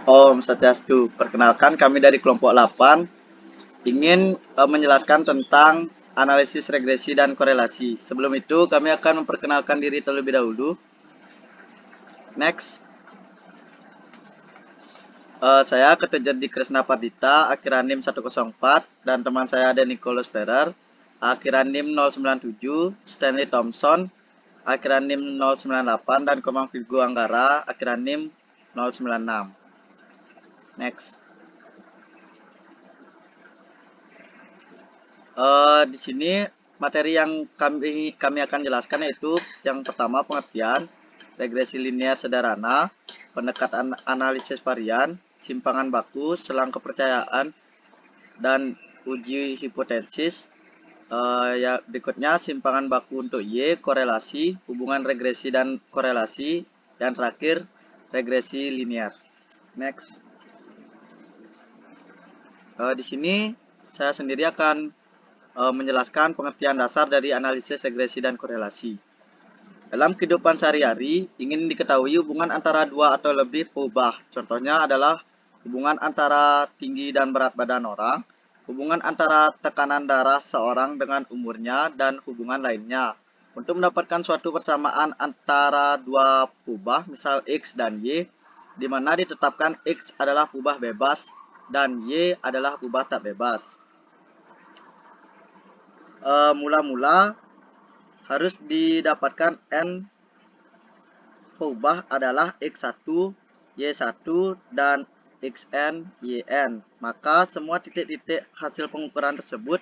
Om Swastiastu. Perkenalkan kami dari kelompok 8 ingin menjelaskan tentang analisis regresi dan korelasi. Sebelum itu kami akan memperkenalkan diri terlebih dahulu. Next. Saya Ketujuh Kresna Pardita, akhiran NIM 104, dan teman saya ada Nicholas Ferrer, akhiran NIM 097, Stanley Thompson, akhiran NIM 098, dan Komang Virgo Anggara, akhiran NIM 096. Next. Di sini materi yang kami akan jelaskan yaitu yang pertama pengertian, regresi linear sederhana, pendekatan analisis varian, simpangan baku, selang kepercayaan, dan uji hipotesis. Ya, berikutnya simpangan baku untuk Y, korelasi, hubungan regresi dan korelasi, dan terakhir regresi linear. Next. Di sini saya sendiri akan menjelaskan pengertian dasar dari analisis regresi dan korelasi. Dalam kehidupan sehari-hari, ingin diketahui hubungan antara dua atau lebih peubah. Contohnya adalah hubungan antara tinggi dan berat badan orang, hubungan antara tekanan darah seorang dengan umurnya, dan hubungan lainnya. Untuk mendapatkan suatu persamaan antara dua peubah, misal X dan Y, di mana ditetapkan X adalah peubah bebas dan Y adalah peubah tak bebas. Mula-mula harus didapatkan N peubah adalah X1, Y1, dan Xn, Yn. Maka semua titik-titik hasil pengukuran tersebut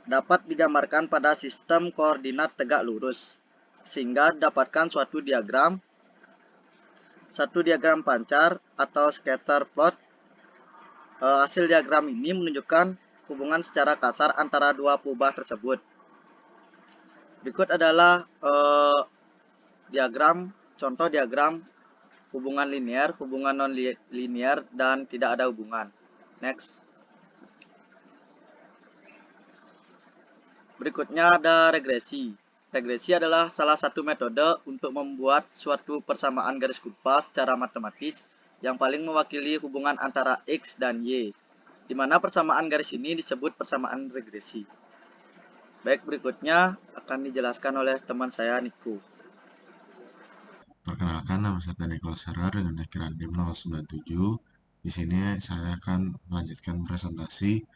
dapat digambarkan pada sistem koordinat tegak lurus, sehingga didapatkan suatu diagram pancar atau scatter plot. Hasil diagram ini menunjukkan hubungan secara kasar antara dua peubah tersebut. Berikut adalah contoh diagram hubungan linear, hubungan non-linear, dan tidak ada hubungan. Next. Berikutnya ada regresi. Regresi adalah salah satu metode untuk membuat suatu persamaan garis kupas secara matematis yang paling mewakili hubungan antara X dan Y, di mana persamaan garis ini disebut persamaan regresi. Baik, berikutnya akan dijelaskan oleh teman saya, Nico. Perkenalkan, nama saya Nicholas Ferrer dengan akhiran NIM 097. Di sini saya akan melanjutkan presentasi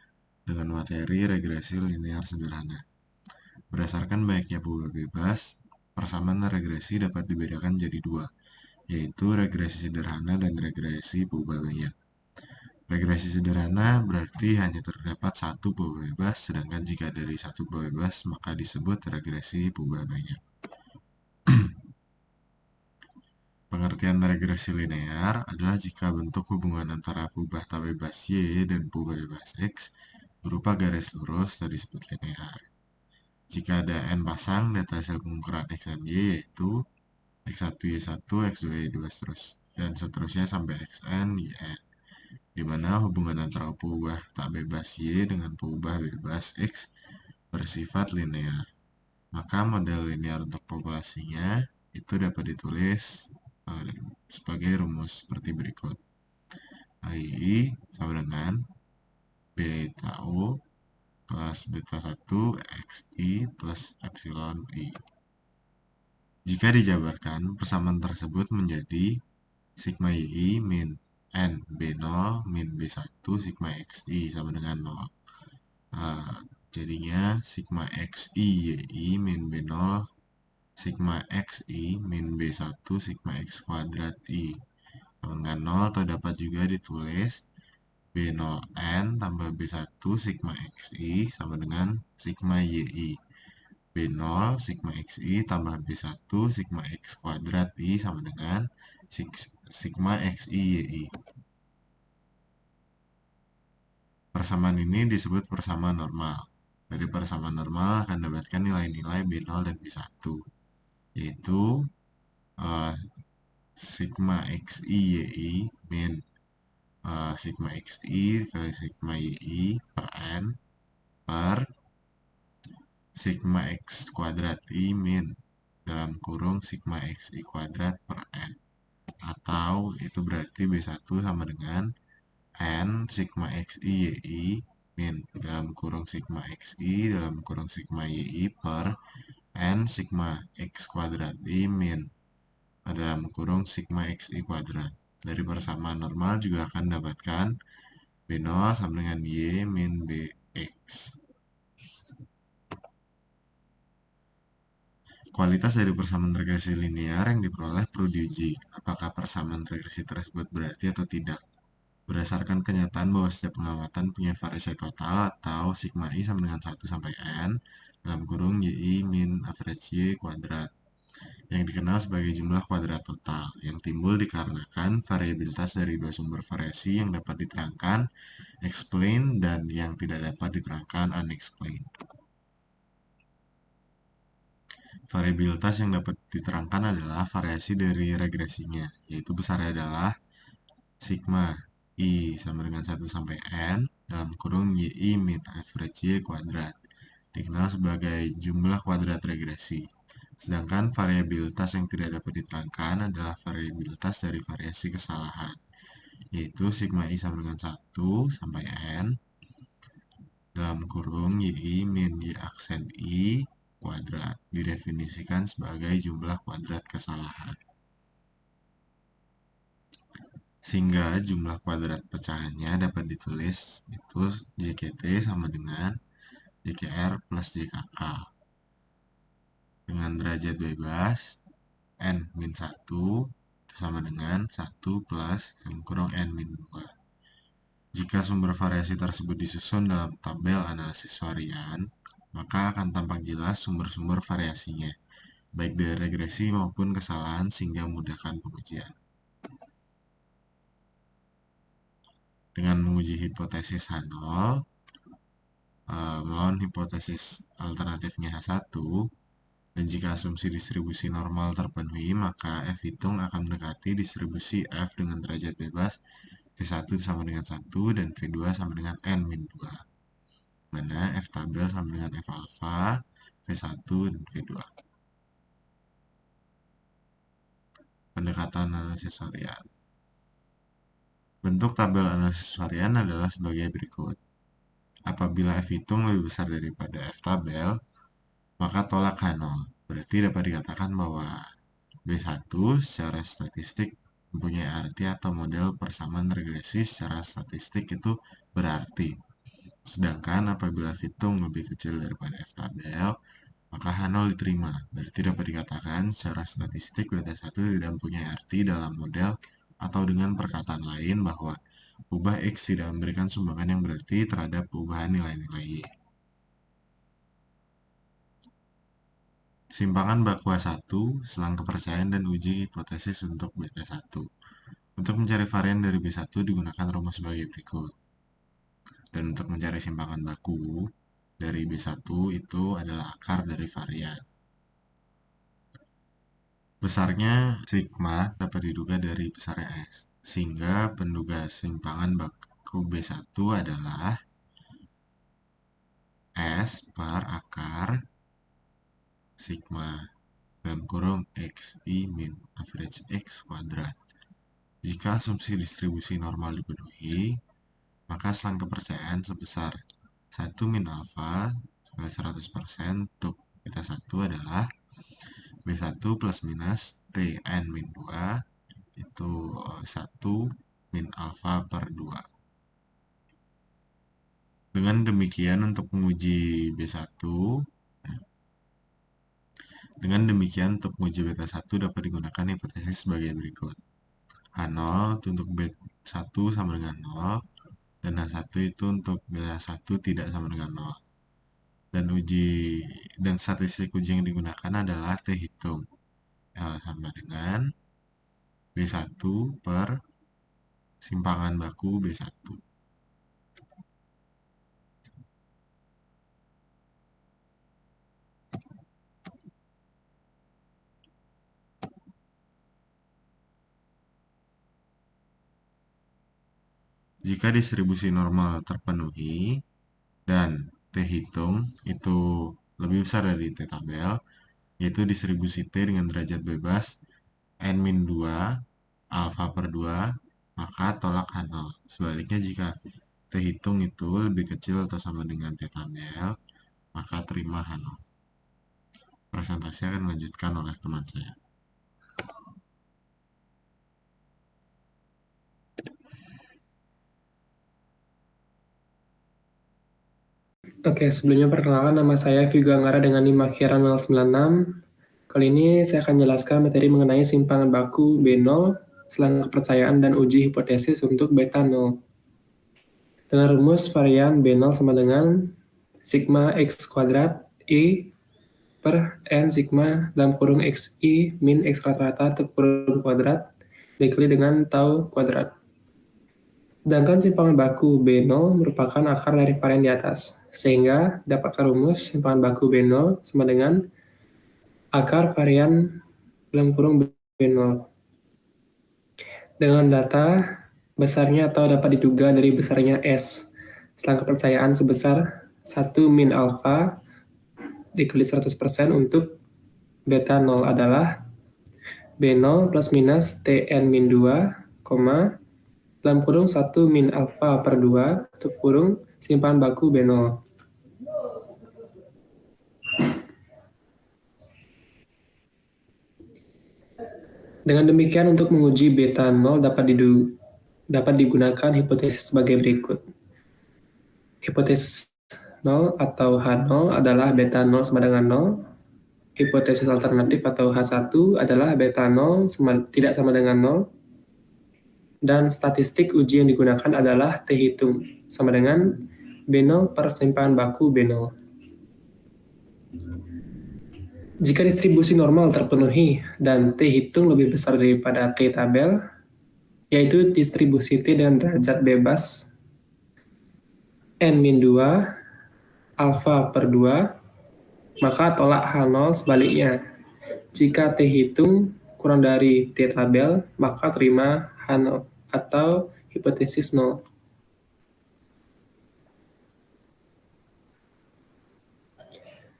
dengan materi regresi linear sederhana. Berdasarkan banyaknya peubah bebas, persamaan regresi dapat dibedakan jadi dua, yaitu regresi sederhana dan regresi peubah banyak. Regresi sederhana berarti hanya terdapat satu peubah bebas, sedangkan jika dari satu peubah bebas maka disebut regresi peubah banyak. Pengertian regresi linear adalah jika bentuk hubungan antara peubah tak bebas Y dan peubah bebas X berupa garis lurus atau disebut linear. Jika ada N pasang data hasil pengukuran X dan Y yaitu X1, Y1, X2, Y2, dan seterusnya sampai Xn, Yn, di mana hubungan antara peubah tak bebas Y dengan peubah bebas X bersifat linear. Maka model linear untuk populasinya itu dapat ditulis sebagai rumus seperti berikut. I sama dengan beta U plus beta 1 XI plus epsilon I. Jika dijabarkan, persamaan tersebut menjadi sigma YI min N B0 min B1 sigma XI sama dengan 0. Jadinya sigma XI YI min B0 sigma XI min B1 sigma X kuadrat I sama dengan 0, atau dapat juga ditulis B0N tambah B1 sigma XI sama dengan sigma YI. B0 sigma XI tambah B1 sigma X kuadrat I sama dengan sigma XI YI. Persamaan ini disebut persamaan normal. Dari persamaan normal akan dapatkan nilai-nilai B0 dan B1, yaitu sigma XI YI min sigma XI kali sigma YI per N per sigma X kuadrat I min dalam kurung sigma XI kuadrat per N. atau itu berarti B1 sama dengan N sigma XI YI min dalam kurung sigma XI dalam kurung sigma YI per N sigma X kuadrat I min dalam kurung sigma XI kuadrat. Dari persamaan normal juga akan mendapatkan B0 sama dengan Y min BX. Kualitas dari persamaan regresi linear yang diperoleh perlu diuji. Apakah persamaan regresi tersebut berarti atau tidak? Berdasarkan kenyataan bahwa setiap pengamatan punya variasi total atau sigma I sama dengan 1 sampai N dalam kurung YI min average Y kuadrat yang dikenal sebagai jumlah kuadrat total yang timbul dikarenakan variabilitas dari dua sumber variasi yang dapat diterangkan explained dan yang tidak dapat diterangkan unexplained. Variabilitas yang dapat diterangkan adalah variasi dari regresinya, yaitu besarnya adalah sigma I sama dengan 1 sampai N dalam kurung YI min average Y kuadrat, dikenal sebagai jumlah kuadrat regresi. Sedangkan variabilitas yang tidak dapat diterangkan adalah variabilitas dari variasi kesalahan, yaitu sigma I sama dengan 1 sampai N dalam kurung YI min Y aksen I kuadrat didefinisikan sebagai jumlah kuadrat kesalahan. Sehingga jumlah kuadrat pecahannya dapat ditulis itu JKT sama dengan JKR plus JKK. Dengan derajat bebas N min 1 itu sama dengan 1 plus dalam kurung N min 2. Jika sumber variasi tersebut disusun dalam tabel analisis varian, maka akan tampak jelas sumber-sumber variasinya, baik dari regresi maupun kesalahan sehingga memudahkan pengujian. Dengan menguji hipotesis H0, melawan hipotesis alternatifnya H1, dan jika asumsi distribusi normal terpenuhi, maka F hitung akan mendekati distribusi F dengan derajat bebas V1 sama dengan 1 dan V2 sama dengan N min 2. Mana F tabel sama dengan F alpha, V1 dan V2. Pendekatan analisis varian. Bentuk tabel analisis varian adalah sebagai berikut. Apabila F hitung lebih besar daripada F tabel, maka tolak H0. Berarti dapat dikatakan bahwa B1 secara statistik mempunyai arti atau model persamaan regresi secara statistik itu berarti. Sedangkan apabila F hitung lebih kecil daripada F tabel, maka H0 diterima. Berarti dapat dikatakan secara statistik beta 1 tidak mempunyai arti dalam model atau dengan perkataan lain bahwa ubah X tidak memberikan sumbangan yang berarti terhadap perubahan nilai-nilai Y. Simpangan Bakua 1, selang kepercayaan dan uji hipotesis untuk beta 1. Untuk mencari varian dari B1 digunakan rumus sebagai berikut. Dan untuk mencari simpangan baku dari B1 itu adalah akar dari varian. Besarnya sigma dapat diduga dari besarnya S, sehingga penduga simpangan baku B1 adalah S per akar sigma dalam kurung XI min average X kuadrat. Jika asumsi distribusi normal dipenuhi, maka selang kepercayaan sebesar 1 min alpha sebagai 100% untuk beta 1 adalah B1 plus minus Tn min 2 itu 1 min alpha per 2. Dengan demikian untuk menguji B1, beta 1 dapat digunakan hipotesis sebagai berikut. H0 itu untuk B1 sama dengan 0, dan H1 itu untuk beta 1 tidak sama dengan 0. Dan statistik uji yang digunakan adalah T hitung sama dengan B1 per simpangan baku B1. Jika distribusi normal terpenuhi dan T hitung itu lebih besar dari T tabel, yaitu distribusi T dengan derajat bebas N-2 alfa per 2, maka tolak H0. Sebaliknya jika T hitung itu lebih kecil atau sama dengan T tabel, maka terima H0. Presentasi akan dilanjutkan oleh teman saya. Oke, sebelumnya perkenalkan nama saya Vigo Anggara dengan NIM akhiran 096. Kali ini saya akan menjelaskan materi mengenai simpangan baku B0, selang kepercayaan dan uji hipotesis untuk beta 0. Dengan rumus varian B0 sama dengan sigma X kuadrat I per N sigma dalam kurung XI min X rata-rata kurung kuadrat dikali dengan tau kuadrat. Sedangkan simpangan baku B0 merupakan akar dari varian di atas, sehingga dapatkan rumus simpangan baku B0 sama dengan akar varian dalam kurung B0. Dengan data besarnya atau dapat diduga dari besarnya S, selang kepercayaan sebesar 1 min alfa dikali 100% untuk beta 0 adalah B0 plus minus Tn min 2, dalam kurung 1 min alfa per 2, tutup kurung simpangan baku B0. Dengan demikian, untuk menguji beta 0 dapat digunakan hipotesis sebagai berikut. Hipotesis 0 atau H0 adalah beta 0 sama dengan 0. Hipotesis alternatif atau H1 adalah beta 0 tidak sama dengan 0. Dan statistik uji yang digunakan adalah T hitung sama dengan B0 per simpangan baku B0. Jika distribusi normal terpenuhi dan T hitung lebih besar daripada T tabel, yaitu distribusi T dengan derajat bebas N-2 alfa per 2, maka tolak H0 sebaliknya. Jika T hitung kurang dari T tabel, maka terima H0 atau hipotesis 0.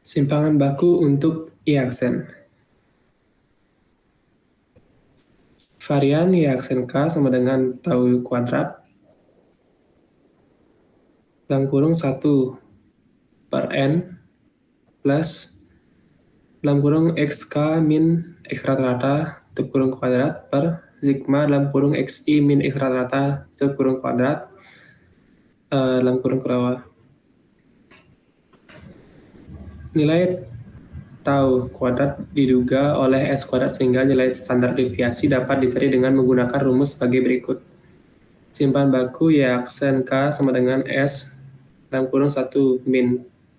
Simpangan baku untuk I aksen. Varian I aksen K sama dengan tau kuadrat dalam kurung 1 per N plus dalam kurung XK min X rata-rata tutup kurung kuadrat per sigma dalam kurung XI min X rata-rata tutup kurung kuadrat dalam kurung ke bawah. Nilai tau kuadrat diduga oleh S kuadrat sehingga nilai standar deviasi dapat dicari dengan menggunakan rumus sebagai berikut. Simpangan baku Y aksen K sama dengan S dalam kurung 1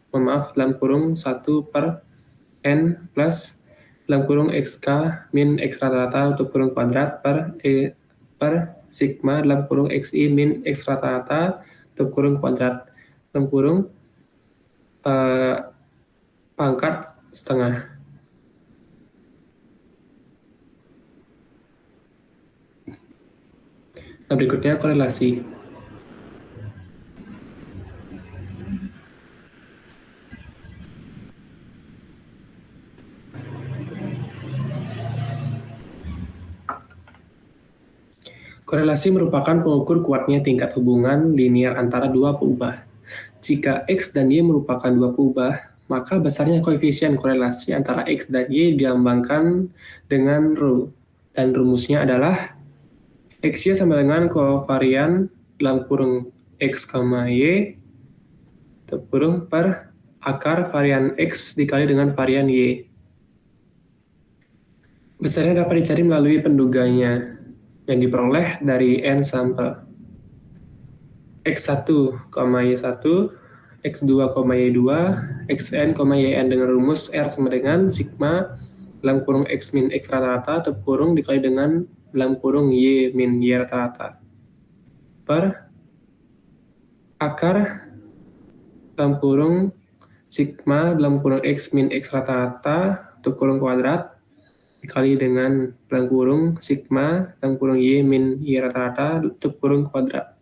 dalam kurung 1 per N plus dalam kurung XK min X rata-rata tutup kurung kuadrat per sigma dalam kurung XI min X rata-rata tutup kurung kuadrat dalam kurung pangkat setengah. Nah, berikutnya korelasi. Korelasi merupakan pengukur kuatnya tingkat hubungan linier antara dua peubah. Jika X dan Y merupakan dua peubah, maka besarnya koefisien korelasi antara X dan Y dilambangkan dengan ρ. Dan rumusnya adalah XY sama dengan kovarian dalam kurung X, Y tutup kurung per akar varian X dikali dengan varian Y. Besarnya dapat dicari melalui penduganya yang diperoleh dari N sampel. X1, Y1, X2, Y2, Xn, Yn dengan rumus R sama dengan sigma dalam kurung X min X rata-rata tutup kurung dikali dengan dalam kurung Y min Y rata-rata per akar dalam kurung sigma dalam kurung X min X rata-rata tutup kurung kuadrat dikali dengan dalam kurung sigma dalam kurung Y min Y rata-rata tutup kurung kuadrat.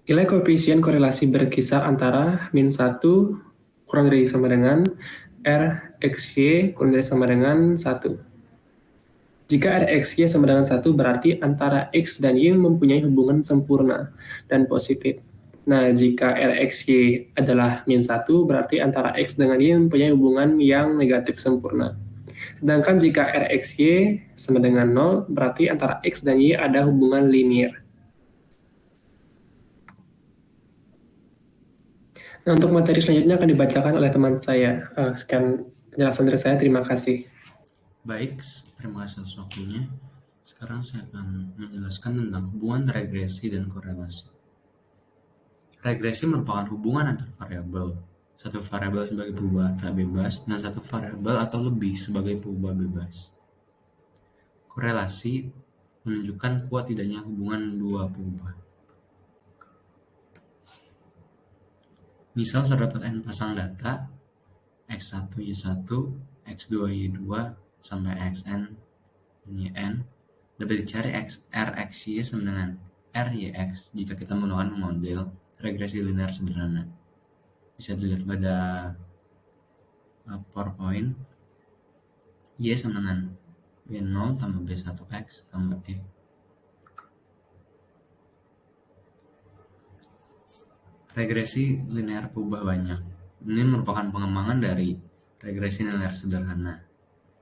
Nilai koefisien korelasi berkisar antara min 1 kurang dari sama dengan R X Y kurang dari sama dengan 1. Jika R X Y sama dengan 1, berarti antara X dan Y mempunyai hubungan sempurna dan positif. Nah, jika R X Y adalah min 1, berarti antara X dengan Y mempunyai hubungan yang negatif sempurna. Sedangkan jika R X Y sama dengan 0, berarti antara X dan Y ada hubungan linear. Nah, untuk materi selanjutnya akan dibacakan oleh teman saya. Sekian penjelasan dari saya, terima kasih. Baik, terima kasih atas waktunya. Sekarang saya akan menjelaskan tentang hubungan regresi dan korelasi. Regresi merupakan hubungan antar variabel. Satu variabel sebagai perubahan tak bebas dan satu variabel atau lebih sebagai perubahan bebas. Korelasi menunjukkan kuat tidaknya hubungan dua perubahan. Misal terdapat n pasang data x1 y1, x2 y2 sampai xn dan yn, dapat dicari rxy sama dengan ryx jika kita menggunakan model regresi linear sederhana. Bisa dilihat pada PowerPoint. Y sama dengan B0 tambah B1x tambah E. Regresi linear berubah banyak. Ini merupakan pengembangan dari regresi linear sederhana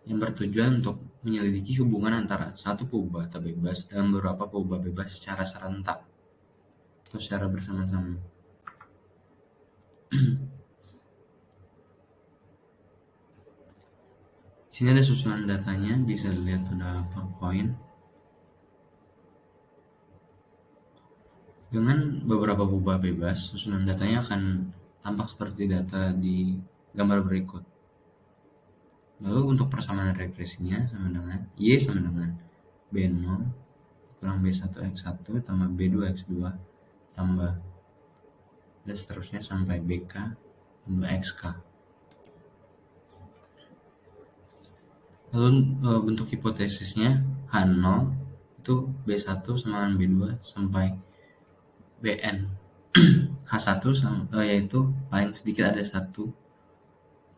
yang bertujuan untuk menyelidiki hubungan antara satu perubahan tak bebas dan beberapa perubahan bebas secara serentak atau secara bersama-sama. Di sini ada susunan datanya, bisa dilihat pada PowerPoint. Dengan beberapa perubahan bebas, susunan datanya akan tampak seperti data di gambar berikut. Lalu untuk persamaan regresinya sama dengan Y sama dengan B0 kurang B1x1 tambah B2x2 tambah dan seterusnya sampai BK tambah XK. Lalu bentuk hipotesisnya H0 itu B1 sama dengan B2 sampai Bn. H1 yaitu paling sedikit ada 1,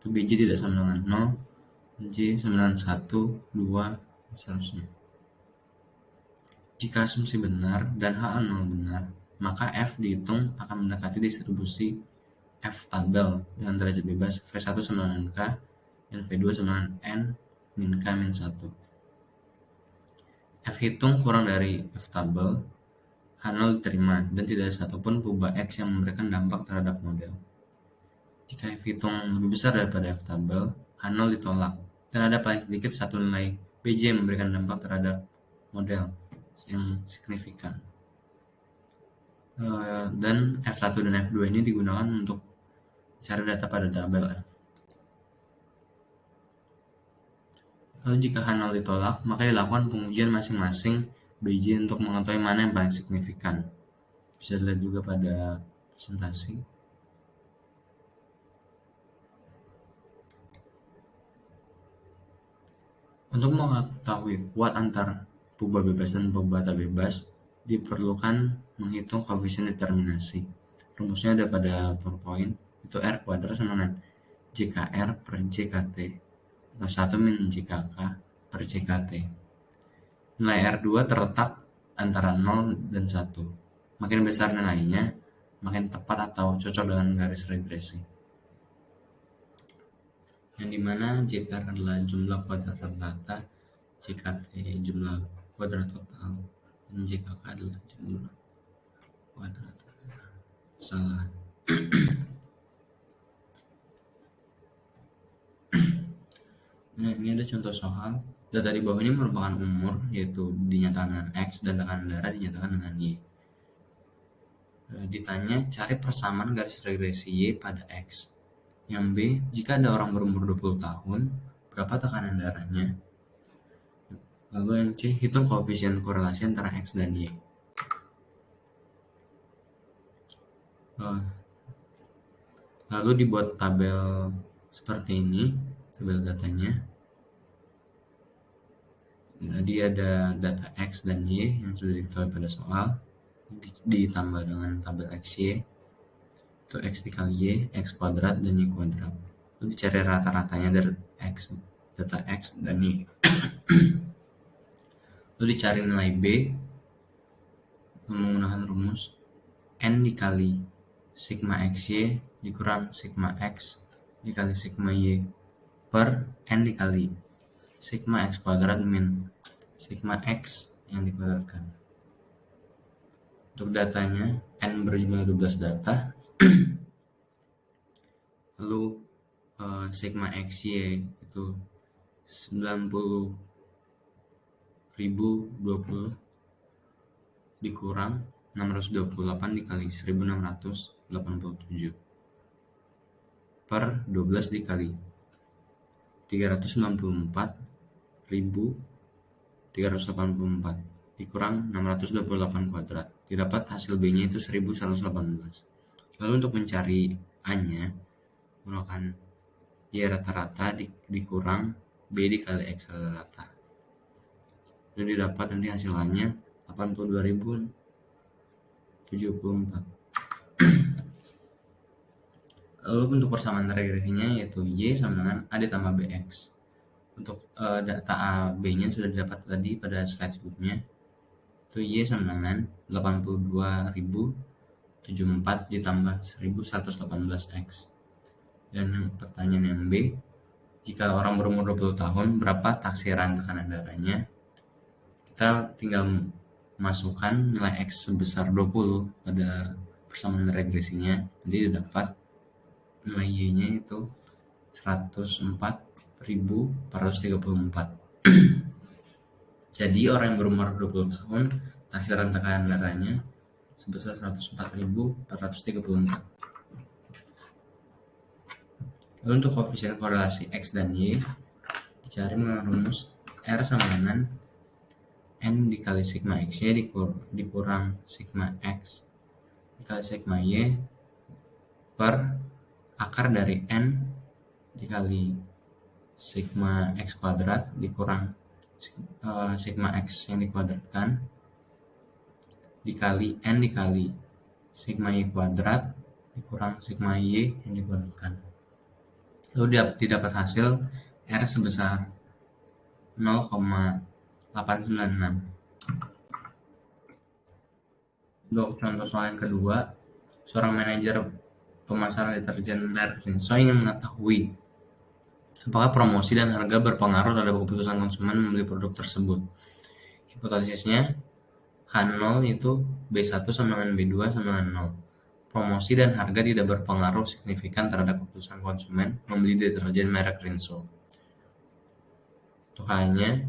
Bj tidak sama dengan 0, J sama dengan 1, 2, dan seterusnya. Jika asumsi benar dan H0 benar, maka F dihitung akan mendekati distribusi F tabel dengan derajat bebas V1 sama dengan K dan V2 sama dengan N min K min 1. F hitung kurang dari F tabel, H0 diterima dan tidak ada satupun perubahan X yang memberikan dampak terhadap model. Jika F hitung lebih besar daripada F tabel, H0 ditolak dan ada paling sedikit satu nilai Bj yang memberikan dampak terhadap model yang signifikan. Dan F1 dan F2 ini digunakan untuk cari data pada tabel F. Lalu jika H0 ditolak, maka dilakukan pengujian masing-masing Bj untuk mengetahui mana yang paling signifikan. Bisa dilihat juga pada presentasi. Untuk mengetahui kuat antar perubahan bebas dan perubahan tak bebas, diperlukan menghitung koefisien determinasi. Rumusnya ada pada PowerPoint, itu R kuadrat sama dengan JKR per JKT atau 1 min JKK per JKT. Nilai R2 terletak antara 0 dan 1. Makin besar nilainya, makin tepat atau cocok dengan garis regresi. Yang dimana JKR adalah jumlah kuadrat rata, JKT jumlah kuadrat total, dan JKK adalah jumlah kuadrat kesalahan. Nah, ini ada contoh soal. Data di bawah ini merupakan umur, yaitu dinyatakan dengan X, dan tekanan darah dinyatakan dengan Y. Ditanya cari persamaan garis regresi Y pada X. Yang B, jika ada orang berumur 20 tahun, berapa tekanan darahnya? Lalu yang C, hitung koefisien korelasi antara X dan Y. Lalu dibuat tabel seperti ini, tabel datanya. Jadi ada data X dan Y yang sudah diketahui pada soal, ditambah dengan tabel XY, itu X dikali Y, X kuadrat, dan Y kuadrat. Lalu dicari rata-ratanya dari X, data X dan Y. Lalu dicari nilai B menggunakan rumus N dikali sigma XY dikurang sigma X dikali sigma Y per N dikali sigma X kuadrat min sigma X yang dikuadratkan. Untuk datanya N berjumlah 12 data. Lalu sigma XY itu 90.020 dikurang 628 dikali 1687 per 12 dikali 394.384 dikurang 628 kuadrat. Didapat hasil B-nya itu 1118. Lalu untuk mencari A-nya, gunakan Y rata-rata dikurang B dikali X rata-rata. Dan didapat nanti hasil A-nya 82.074. Lalu untuk persamaan regresinya yaitu Y sama dengan A ditambah BX. Untuk data A, B-nya sudah didapat tadi pada slide sebelumnya. Itu Y sama dengan 82.074 ditambah 1118X. Dan pertanyaan yang B, jika orang berumur 20 tahun, berapa taksiran tekanan darahnya? Kita tinggal masukkan nilai X sebesar 20 pada persamaan regresinya. Jadi dapat nilai Y-nya itu 104.434. Jadi orang yang berumur 20 tahun, taksiran tekanan darahnya sebesar 104.434. Lalu untuk koefisien korelasi X dan Y dicari menggunakan rumus R sama dengan N dikali sigma XY dikurang sigma X dikali sigma Y per akar dari N dikali sigma X kuadrat dikurang sigma X yang dikuadratkan dikali N dikali sigma Y kuadrat dikurang sigma Y yang dikuadratkan. Lalu didapat hasil R sebesar 0,896. Untuk contoh soal yang kedua, seorang manajer pemasaran deterjen merek Rinso ingin mengetahui apakah promosi dan harga berpengaruh terhadap keputusan konsumen membeli produk tersebut. Hipotesisnya H0 itu B1 sama dengan B2 sama dengan 0. Promosi dan harga tidak berpengaruh signifikan terhadap keputusan konsumen membeli deterjen merek Rinso. Untuk H-nya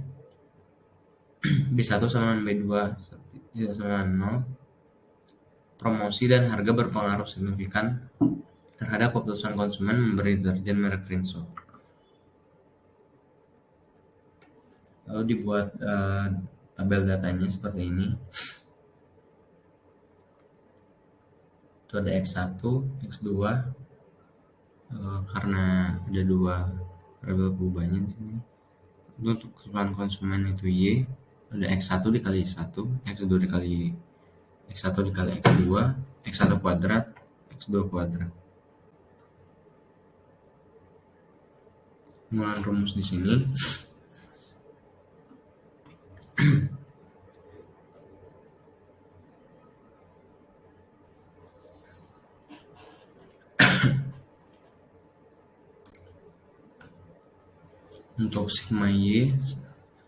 B1 sama dengan B2 tidak sama dengan 0. Promosi dan harga berpengaruh signifikan terhadap keputusan konsumen membeli deterjen merek Rinso. Lalu dibuat tabel datanya seperti ini. Itu ada X1, X2 karena ada dua variabel perubahannya di sini. Untuk kebutuhan konsumen itu Y, ada X1 dikali 1, X2 dikali Y. X1 dikali X2, X1 kuadrat, X2 kuadrat. Menggunakan rumus di sini. Untuk sigma Y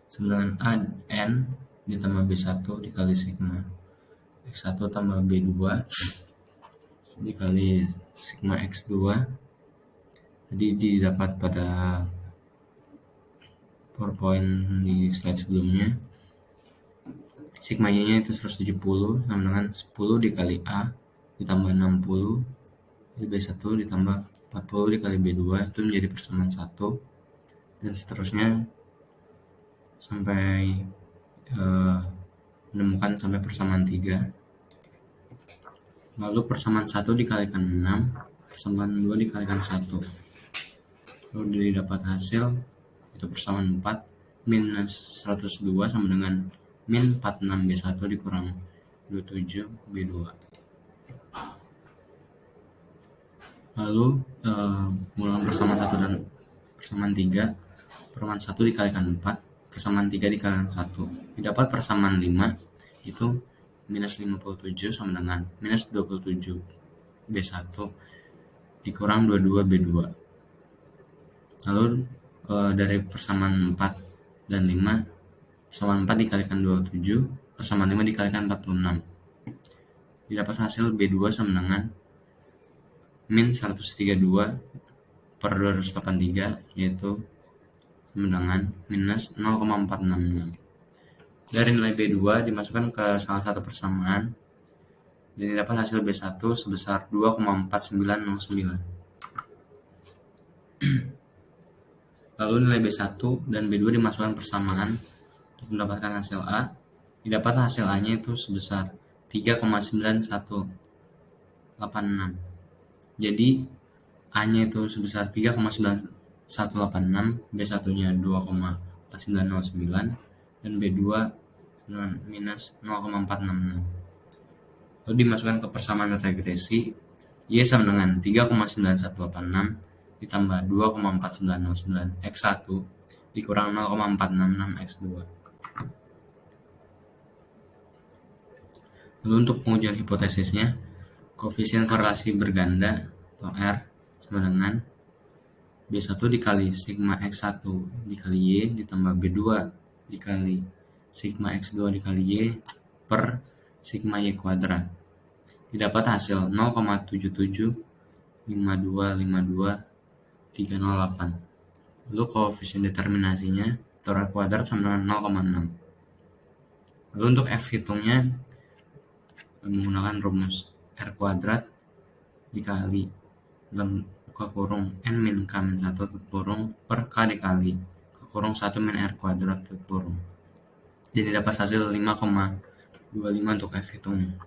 sama dengan A N ditambah B1 dikali sigma X1 tambah B2 dikali sigma X2. Jadi didapat pada PowerPoint di slide sebelumnya. Sigma Y-nya itu 170 sama dengan 10 dikali A ditambah 60 B1 ditambah 40 dikali B2 itu menjadi persamaan 1 dan seterusnya sampai menemukan sampai persamaan 3. Lalu persamaan 1 dikalikan 6, persamaan 2 dikalikan 1. Lalu didapat hasil itu persamaan 4 minus 102 sama dengan min 46 B1 dikurang 27 B2. Lalu ulangan persamaan 1 dan persamaan 3. Persamaan 1 dikalikan 4, persamaan 3 dikalikan 1. Didapat persamaan 5, itu minus 57 sama dengan minus 27 B1 dikurang 22 B2. Lalu dari persamaan 4 dan 5, persamaan 4 dikalikan 27, persamaan 5 dikalikan 46. Didapat hasil B2 sama dengan min 132 per 283, yaitu sama dengan minus 0,466. Dari nilai B2 dimasukkan ke salah satu persamaan dan didapat hasil B1 sebesar 2,4909. Lalu nilai B1 dan B2 dimasukkan persamaan untuk mendapatkan hasil A. Didapat hasil A-nya itu sebesar 3,9186. Jadi A-nya itu sebesar 3,9186, B1-nya 2,4909, dan B2 dengan minus 0,466. Lalu dimasukkan ke persamaan regresi, Y sama dengan 3,9186 ditambah 2,4909 X1 dikurang 0,466 X2. Lalu untuk pengujian hipotesisnya, koefisien korelasi berganda atau R sama dengan B1 dikali sigma X1 dikali Y ditambah B2 dikali sigma X2 dikali Y per sigma Y kuadrat. Didapat hasil 0,775252,308. Lalu koefisien determinasinya atau R kuadrat sama dengan 0,6. Lalu untuk F hitungnya menggunakan rumus R kuadrat dikali buka kurung N min K min 1 tutup kurung per K dikali ke kurung 1 min R kuadrat tutup kurung. Jadi dapat hasil 5,25 untuk F hitungnya.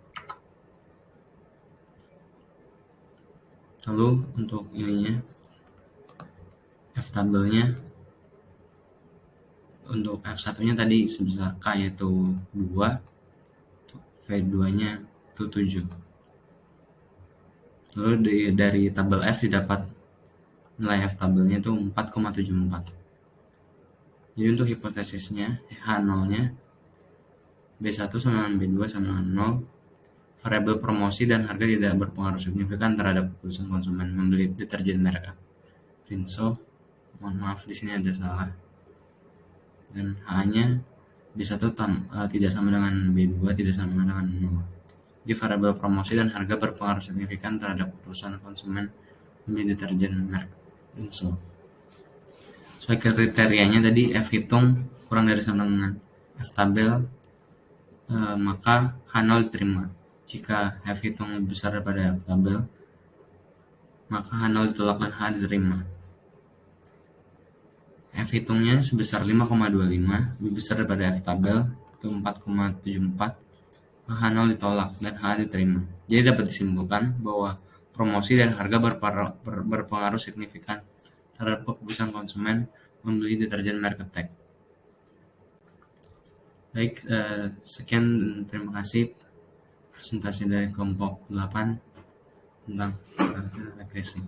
Lalu untuk ininya F tabelnya, untuk F1 nya tadi sebesar K yaitu 2, V2 nya itu 7. Lalu dari tabel F didapat nilai F tabelnya itu 4,74. Jadi untuk hipotesisnya H0 nya B1 sama dengan B2 sama dengan 0. Variabel promosi dan harga tidak berpengaruh signifikan terhadap keputusan konsumen membeli deterjen merek Rinso. Mohon maaf di sini ada salah. Dan H-nya B1 tidak sama dengan B2, tidak sama dengan 0. Jadi variabel promosi dan harga berpengaruh signifikan terhadap keputusan konsumen membeli deterjen merek Rinso. Sesuai kriterianya tadi F hitung kurang dari sama dengan F tabel, maka H0 diterima. Jika F hitung lebih besar daripada F tabel, maka H0 ditolak dan H diterima. F hitungnya sebesar 5,25, lebih besar daripada F tabel, itu 4,74, H0 ditolak dan H diterima. Jadi dapat disimpulkan bahwa promosi dan harga berpengaruh signifikan terhadap keputusan konsumen membeli deterjen merek Attack. Baik, sekian dan terima kasih presentasi dari kelompok 8 tentang regresi.